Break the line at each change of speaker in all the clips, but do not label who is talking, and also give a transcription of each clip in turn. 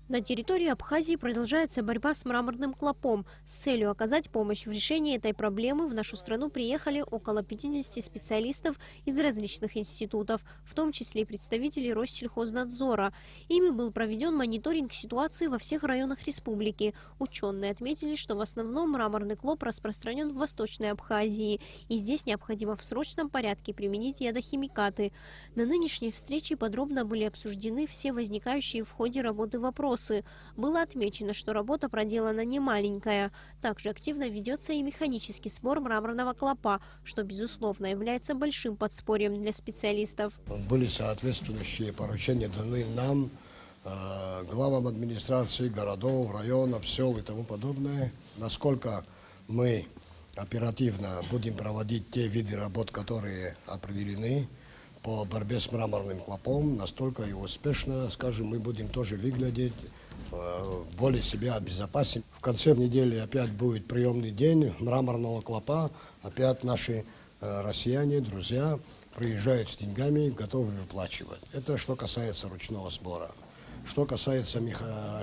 На территории Абхазии продолжается борьба с мраморным клопом. С целью оказать помощь в решении этой проблемы в нашу страну приехали около 50 специалистов из различных институтов, в том числе и представители Россельхознадзора. Ими был проведен мониторинг ситуации во всех районах республики. Ученые отметили, что в основном мраморный клоп распространен в Восточной Абхазии, и здесь необходимо в срочном порядке применить ядохимикаты. На нынешней встрече подробно были обсуждены все возникающие в ходе работы вопросы. Было отмечено, что работа проделана немаленькая. Также активно ведется и механический сбор мраморного клопа, что, безусловно, является большим подспорьем для специалистов.
Были соответствующие поручения даны нам, главам администрации, городов, районов, сел и тому подобное. Насколько мы оперативно будем проводить те виды работ, которые определены по борьбе с мраморным клопом, настолько и успешно, скажем, мы будем тоже выглядеть, более себя обезопасим. В конце недели опять будет приемный день мраморного клопа, опять наши россияне, друзья приезжают с деньгами, готовы выплачивать. Это что касается ручного сбора. Что касается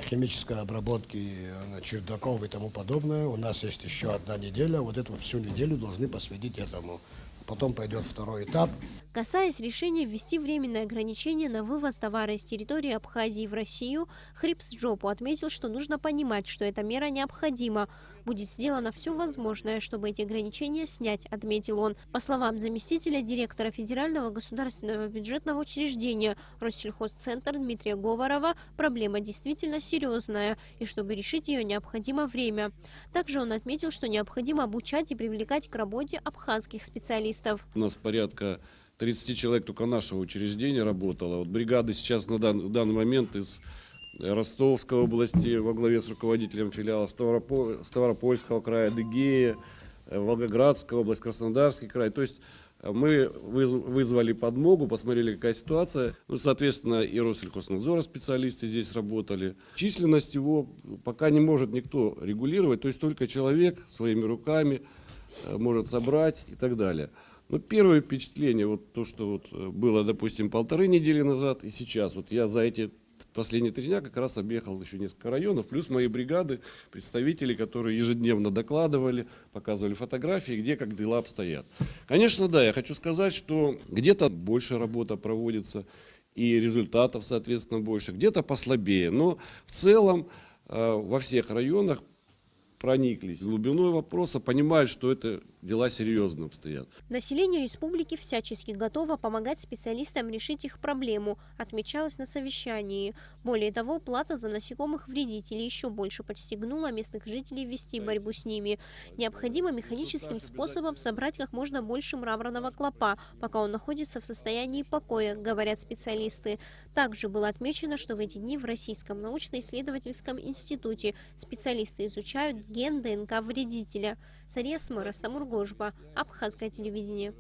химической обработки чердаков и тому подобное, у нас есть еще одна неделя, вот эту всю неделю должны посвятить этому. Потом пойдет второй этап.
Касаясь решения ввести временное ограничение на вывоз товара из территории Абхазии в Россию, Хрипсджопу отметил, что нужно понимать, что эта мера необходима. Будет сделано все возможное, чтобы эти ограничения снять, отметил он. По словам заместителя директора Федерального государственного бюджетного учреждения Россельхозцентр Дмитрия Говорова, проблема действительно серьезная, и чтобы решить ее, необходимо время. Также он отметил, что необходимо обучать и привлекать к работе абхазских специалистов.
У нас порядка 30 человек только нашего учреждения работало. Вот бригады сейчас в данный момент из Ростовской области во главе с руководителем филиала, Ставропольского края, Адыгея, Волгоградская область, Краснодарский край. То есть мы вызвали подмогу, посмотрели, какая ситуация. Ну, соответственно, и Россельхознадзора специалисты здесь работали. Численность его пока не может никто регулировать, то есть только человек своими руками может собрать и так далее. Но первое впечатление, вот то, что вот было, допустим, 1,5 недели назад и сейчас, вот я за эти последние 3 дня как раз объехал еще несколько районов, плюс мои бригады, представители, которые ежедневно докладывали, показывали фотографии, где как дела обстоят. Конечно, да, я хочу сказать, что где-то больше работа проводится и результатов, соответственно, больше, где-то послабее, но в целом во всех районах прониклись глубиной вопроса, понимают, что это дела серьезно обстоят.
Население республики всячески готово помогать специалистам решить их проблему, отмечалось на совещании. Более того, плата за насекомых-вредителей еще больше подстегнула местных жителей вести борьбу с ними. Необходимо механическим способом собрать как можно больше мраморного клопа, пока он находится в состоянии покоя, говорят специалисты. Также было отмечено, что в эти дни в Российском научно-исследовательском институте специалисты изучают ген ДНК вредителя. Сария Смыра, Растамур Гожба, Абхазское телевидение.